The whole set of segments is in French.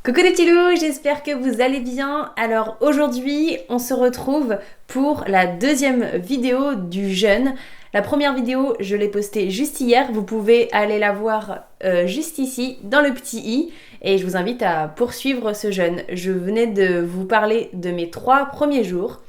Coucou les petits loups, j'espère que vous allez bien. Alors aujourd'hui, on se retrouve pour la deuxième vidéo du jeûne. La première vidéo, je l'ai postée juste hier. Vous pouvez aller la voir juste ici, dans le petit i. Et je vous invite à poursuivre ce jeûne. Je venais de vous parler de mes 3 premiers jours.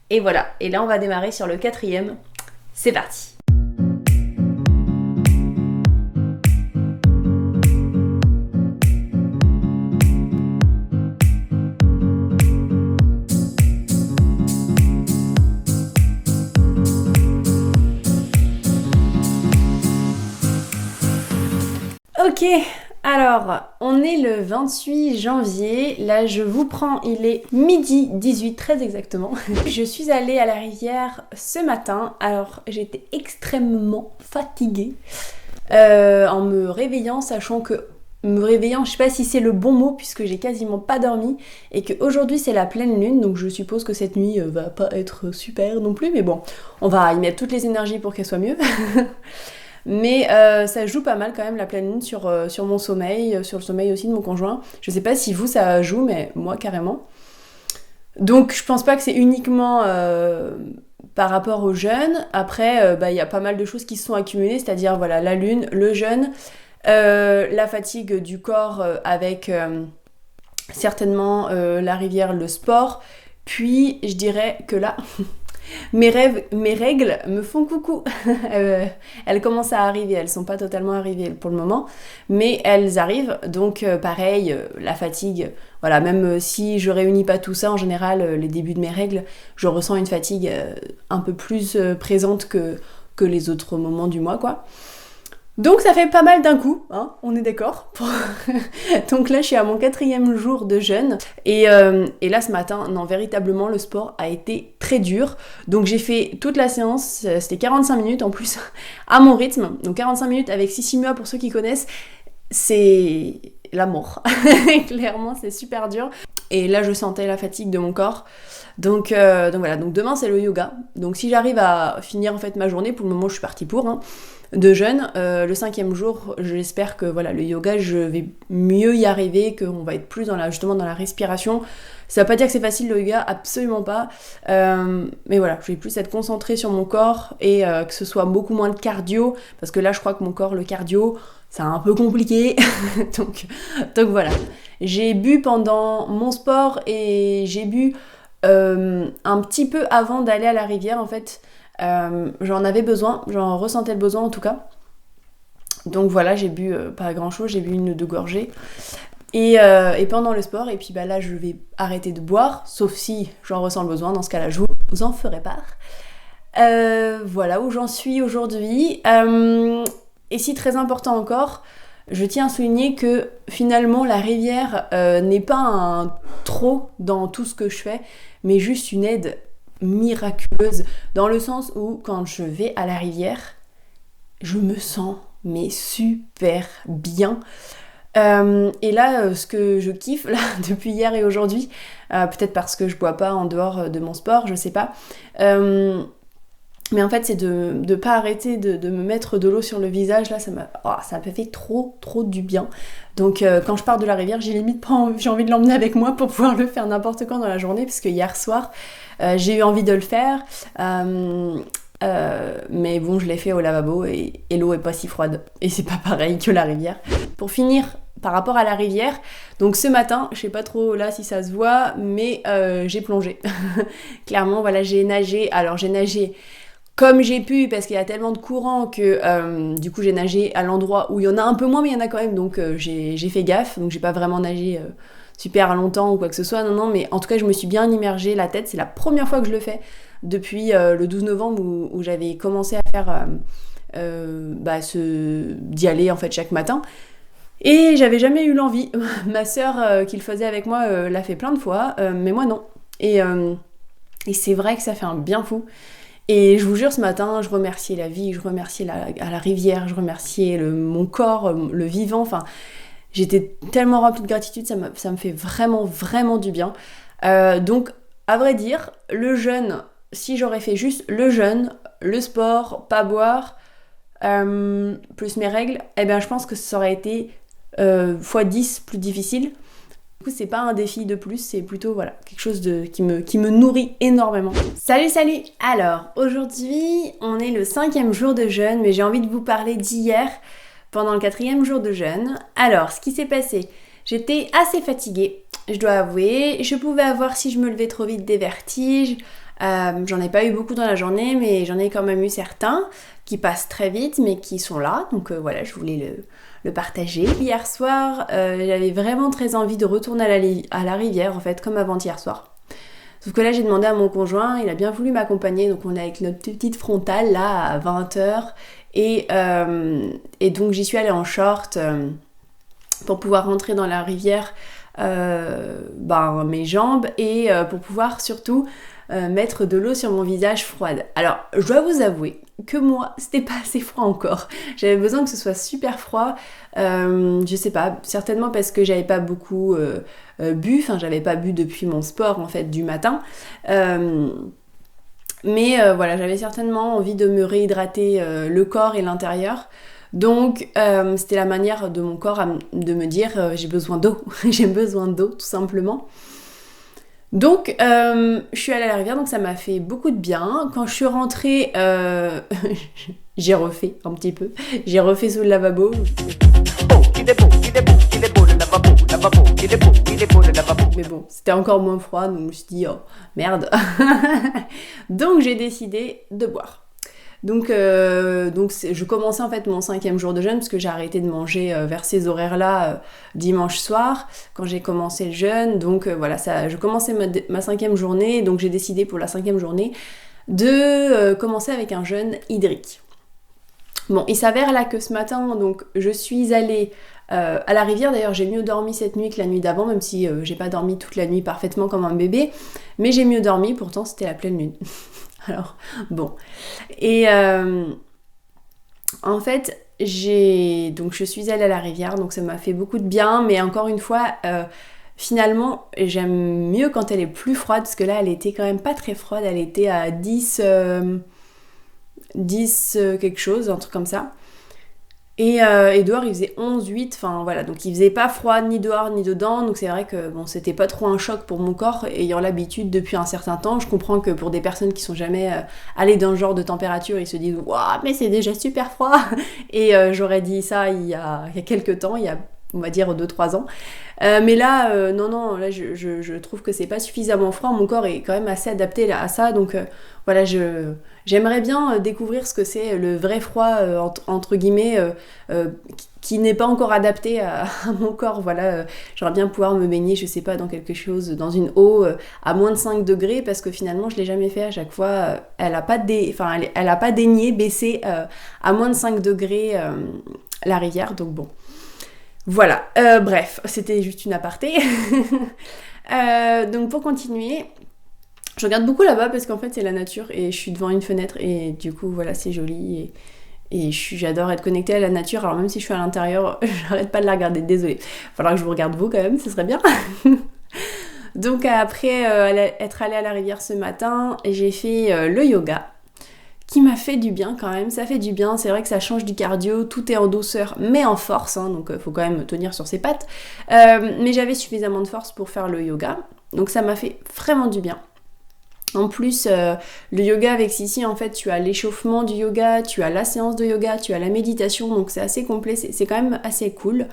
Et voilà, et là on va démarrer sur le 4e. C'est parti! Ok, alors on est le 28 janvier, là je vous prends, il est midi 18 très exactement. Je suis allée à la rivière ce matin, alors j'étais extrêmement fatiguée en me réveillant, sachant que je sais pas si c'est le bon mot puisque j'ai quasiment pas dormi et qu'aujourd'hui c'est la pleine lune, donc je suppose que cette nuit va pas être super non plus, mais bon, on va y mettre toutes les énergies pour qu'elle soit mieux. Mais ça joue pas mal quand même la pleine lune sur mon sommeil, sur le sommeil aussi de mon conjoint. Je sais pas si vous ça joue, mais moi carrément. Donc je pense pas que c'est uniquement par rapport au jeûne. Après, y a pas mal de choses qui se sont accumulées, c'est-à-dire voilà la lune, le jeûne, la fatigue du corps avec certainement la rivière, le sport. Puis je dirais que là... Mes règles me font coucou. Elles commencent à arriver, elles sont pas totalement arrivées pour le moment, mais elles arrivent. Donc pareil, la fatigue, voilà, même si je réunis pas tout ça, en général, les débuts de mes règles, je ressens une fatigue un peu plus présente que les autres moments du mois, quoi. Donc ça fait pas mal d'un coup, hein, on est d'accord. Donc là je suis à mon 4e jour de jeûne et là ce matin, non véritablement le sport a été très dur. Donc j'ai fait toute la séance, c'était 45 minutes en plus à mon rythme. Donc 45 minutes avec Sissimua pour ceux qui connaissent, c'est la mort. Clairement c'est super dur. Et là je sentais la fatigue de mon corps. Donc voilà, donc demain c'est le yoga. Donc si j'arrive à finir en fait ma journée, pour le moment je suis partie pour, hein, de jeûne, le 5e jour, j'espère que voilà, le yoga, je vais mieux y arriver, qu'on va être plus justement dans la respiration. Ça veut pas dire que c'est facile le yoga, absolument pas. Mais voilà, je vais plus être concentrée sur mon corps et que ce soit beaucoup moins de cardio, parce que là je crois que mon corps, le cardio, c'est un peu compliqué. donc voilà. J'ai bu pendant mon sport et j'ai bu un petit peu avant d'aller à la rivière en fait. J'en avais besoin, j'en ressentais le besoin en tout cas. Donc voilà, j'ai bu pas grand chose, j'ai bu 1 ou 2 gorgées. Et pendant le sport, et puis là je vais arrêter de boire, sauf si j'en ressens le besoin, dans ce cas-là je vous en ferai part. Voilà où j'en suis aujourd'hui. Et si très important encore, je tiens à souligner que finalement la rivière n'est pas un trop dans tout ce que je fais, mais juste une aide miraculeuse, dans le sens où quand je vais à la rivière, je me sens mais super bien. Et là, ce que je kiffe là depuis hier et aujourd'hui, peut-être parce que je bois pas en dehors de mon sport, je sais pas. Mais en fait, c'est de pas arrêter de me mettre de l'eau sur le visage. Là, ça m'a fait trop du bien. Donc, quand je pars de la rivière, j'ai limite pas j'ai envie de l'emmener avec moi pour pouvoir le faire n'importe quand dans la journée, parce que hier soir, j'ai eu envie de le faire. Mais bon, je l'ai fait au lavabo et l'eau est pas si froide. Et c'est pas pareil que la rivière. Pour finir, par rapport à la rivière, donc ce matin, je sais pas trop là si ça se voit, mais j'ai plongé. Clairement, voilà, j'ai nagé. Alors, j'ai nagé comme j'ai pu, parce qu'il y a tellement de courant que du coup j'ai nagé à l'endroit où il y en a un peu moins, mais il y en a quand même, donc j'ai fait gaffe, donc j'ai pas vraiment nagé super longtemps ou quoi que ce soit, non, mais en tout cas je me suis bien immergée la tête, c'est la première fois que je le fais depuis le 12 novembre où j'avais commencé à faire d'y aller en fait chaque matin. Et j'avais jamais eu l'envie. Ma sœur qui le faisait avec moi l'a fait plein de fois, mais moi non. Et c'est vrai que ça fait un bien fou. Et je vous jure, ce matin, je remerciais la vie, je remerciais à la rivière, je remerciais mon corps, le vivant. Enfin, j'étais tellement remplie de gratitude, ça me fait vraiment du bien. Donc, à vrai dire, le jeûne, si j'aurais fait juste le jeûne, le sport, pas boire, plus mes règles, eh bien, je pense que ça aurait été x10 plus difficile. Du coup, c'est pas un défi de plus, c'est plutôt voilà, quelque chose qui me nourrit énormément. Salut, salut! Alors, aujourd'hui, on est le 5e jour de jeûne, mais j'ai envie de vous parler d'hier, pendant le 4e jour de jeûne. Alors, ce qui s'est passé, j'étais assez fatiguée, je dois avouer. Je pouvais avoir, si je me levais trop vite, des vertiges. J'en ai pas eu beaucoup dans la journée, mais j'en ai quand même eu certains qui passent très vite, mais qui sont là. Donc voilà, je voulais le partager. Hier soir, j'avais vraiment très envie de retourner à la rivière, en fait, comme avant-hier soir. Sauf que là, j'ai demandé à mon conjoint, il a bien voulu m'accompagner, donc on est avec notre petite frontale, là, à 20h. Et donc, j'y suis allée en short pour pouvoir rentrer dans la rivière mes jambes et pour pouvoir surtout mettre de l'eau sur mon visage froide. Alors, je dois vous avouer que moi, c'était pas assez froid encore. J'avais besoin que ce soit super froid. Je sais pas, certainement parce que j'avais pas beaucoup bu. Enfin, j'avais pas bu depuis mon sport, en fait, du matin. Mais voilà, j'avais certainement envie de me réhydrater le corps et l'intérieur. Donc, c'était la manière de mon corps de me dire j'ai besoin d'eau. J'ai besoin d'eau, tout simplement. Donc, je suis allée à la rivière, donc ça m'a fait beaucoup de bien. Quand je suis rentrée, j'ai refait un petit peu. J'ai refait sous le lavabo. Mais bon, c'était encore moins froid, donc je me suis dit, oh, merde. Donc, j'ai décidé de boire. Donc je commençais en fait mon 5e jour de jeûne parce que j'ai arrêté de manger vers ces horaires-là dimanche soir quand j'ai commencé le jeûne. Donc voilà, je commençais ma 5e journée, donc j'ai décidé pour la 5e journée de commencer avec un jeûne hydrique. Bon, il s'avère là que ce matin, donc je suis allée à la rivière. D'ailleurs, j'ai mieux dormi cette nuit que la nuit d'avant, même si j'ai pas dormi toute la nuit parfaitement comme un bébé, mais j'ai mieux dormi, pourtant c'était la pleine lune. Alors, bon. Et en fait, je suis allée à la rivière, donc ça m'a fait beaucoup de bien, mais encore une fois, finalement, j'aime mieux quand elle est plus froide, parce que là, elle était quand même pas très froide, elle était à 10 quelque chose, un truc comme ça. Et dehors, il faisait 11, 8, enfin voilà, donc il faisait pas froid ni dehors ni dedans, donc c'est vrai que bon, c'était pas trop un choc pour mon corps, ayant l'habitude depuis un certain temps. Je comprends que pour des personnes qui sont jamais allées dans ce genre de température, ils se disent « Waouh, mais c'est déjà super froid !» Et j'aurais dit ça il y a quelques temps, il y a on va dire 2-3 ans. Mais là, non, là je trouve que c'est pas suffisamment froid, mon corps est quand même assez adapté à ça, donc voilà, j'aimerais bien découvrir ce que c'est le vrai froid, entre guillemets, qui n'est pas encore adapté à mon corps, voilà. J'aimerais bien pouvoir me baigner, je sais pas, dans quelque chose, dans une eau à moins de 5 degrés, parce que finalement je l'ai jamais fait à chaque fois, elle a pas daigné baisser à moins de 5 degrés la rivière, donc bon. Voilà, bref, c'était juste une aparté. Donc pour continuer, je regarde beaucoup là-bas parce qu'en fait c'est la nature et je suis devant une fenêtre et du coup voilà, c'est joli et j'adore être connectée à la nature. Alors même si je suis à l'intérieur, j'arrête pas de la regarder, désolée. Faudra que je vous regarde vous quand même, ce serait bien. Donc après être allée à la rivière ce matin, j'ai fait le yoga, qui m'a fait du bien quand même, ça fait du bien, c'est vrai que ça change du cardio, tout est en douceur mais en force, hein, donc faut quand même tenir sur ses pattes, mais j'avais suffisamment de force pour faire le yoga, donc ça m'a fait vraiment du bien. En plus, le yoga avec Sissi, en fait, tu as l'échauffement du yoga, tu as la séance de yoga, tu as la méditation, donc c'est assez complet, c'est quand même assez cool.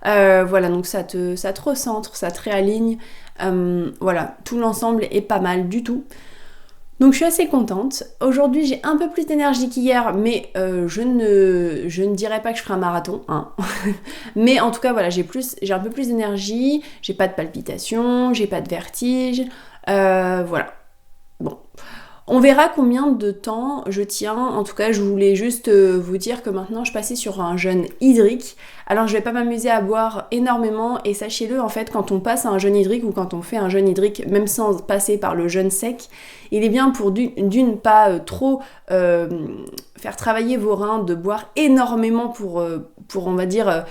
Voilà, donc ça te recentre, ça te réaligne, voilà, tout l'ensemble est pas mal du tout. Donc je suis assez contente. Aujourd'hui j'ai un peu plus d'énergie qu'hier, mais je ne dirais pas que je ferai un marathon, hein. Mais en tout cas voilà, j'ai un peu plus d'énergie, j'ai pas de palpitations, j'ai pas de vertige, voilà. Bon. On verra combien de temps je tiens. En tout cas, je voulais juste vous dire que maintenant je passais sur un jeûne hydrique. Alors je vais pas m'amuser à boire énormément et sachez-le, en fait, quand on passe à un jeûne hydrique ou quand on fait un jeûne hydrique, même sans passer par le jeûne sec, il est bien pour d'une pas trop faire travailler vos reins, de boire énormément pour on va dire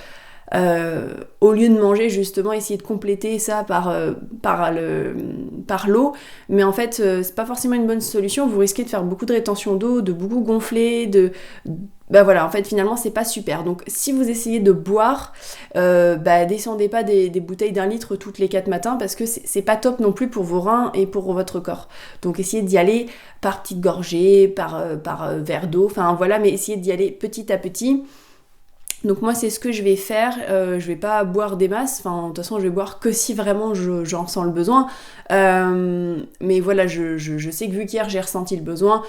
au lieu de manger justement essayer de compléter ça par l'eau, mais en fait c'est pas forcément une bonne solution, vous risquez de faire beaucoup de rétention d'eau, de beaucoup gonfler, bah voilà, en fait finalement c'est pas super. Donc si vous essayez de boire, descendez pas des bouteilles d'1 litre toutes les 4 matins parce que c'est pas top non plus pour vos reins et pour votre corps. Donc essayez d'y aller par petites gorgées, par verre d'eau, enfin voilà, mais essayez d'y aller petit à petit. Donc moi c'est ce que je vais faire, je vais pas boire des masses, enfin de toute façon je vais boire que si vraiment j'en ressens le besoin, mais voilà je sais que vu qu'hier j'ai ressenti le besoin,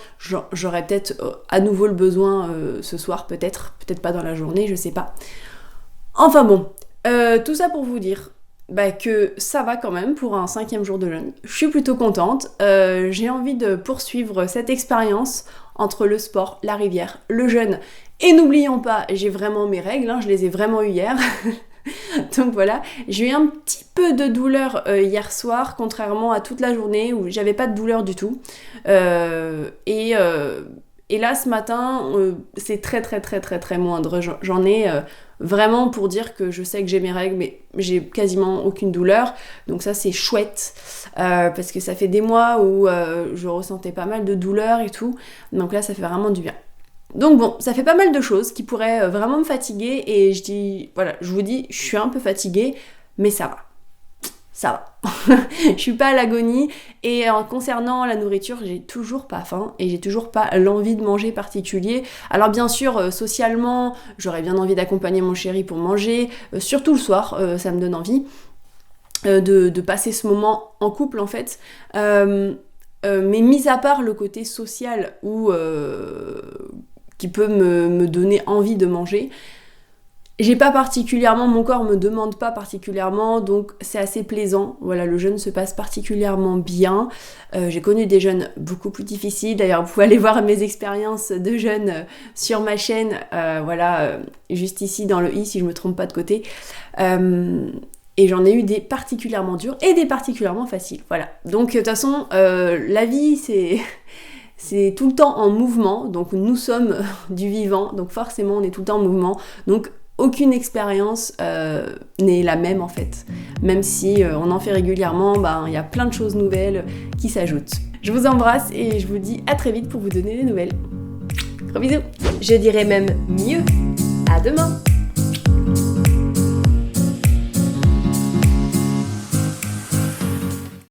j'aurai peut-être à nouveau le besoin ce soir, peut-être pas dans la journée, je sais pas. Enfin bon, tout ça pour vous dire que ça va quand même pour un 5e jour de jeûne. Je suis plutôt contente. J'ai envie de poursuivre cette expérience entre le sport, la rivière, le jeûne. Et n'oublions pas, j'ai vraiment mes règles, je les ai vraiment eues hier. Donc voilà, j'ai eu un petit peu de douleur hier soir, contrairement à toute la journée où j'avais pas de douleur du tout. Et là ce matin, c'est très moindre. J'en ai vraiment pour dire que je sais que j'ai mes règles, mais j'ai quasiment aucune douleur. Donc ça c'est chouette, parce que ça fait des mois où je ressentais pas mal de douleur et tout. Donc là ça fait vraiment du bien. Donc bon, ça fait pas mal de choses qui pourraient vraiment me fatiguer et je vous dis, je suis un peu fatiguée, mais ça va. Je suis pas à l'agonie et en concernant la nourriture, j'ai toujours pas faim et j'ai toujours pas l'envie de manger particulier. Alors bien sûr, socialement, j'aurais bien envie d'accompagner mon chéri pour manger, surtout le soir, ça me donne envie de passer ce moment en couple en fait. Mais mis à part le côté social qui peut me donner envie de manger, j'ai pas particulièrement, mon corps me demande pas particulièrement, donc c'est assez plaisant. Voilà, le jeûne se passe particulièrement bien. J'ai connu des jeûnes beaucoup plus difficiles. D'ailleurs, vous pouvez aller voir mes expériences de jeûne sur ma chaîne. Juste ici dans le i, si je me trompe pas de côté. Et j'en ai eu des particulièrement durs et des particulièrement faciles. Voilà. Donc de toute façon, la vie c'est tout le temps en mouvement. Donc nous sommes du vivant. Donc forcément on est tout le temps en mouvement. Donc aucune expérience n'est la même en fait. Même si on en fait régulièrement, il y a plein de choses nouvelles qui s'ajoutent. Je vous embrasse et je vous dis à très vite pour vous donner des nouvelles. Gros bisous. Je dirais même mieux. À demain.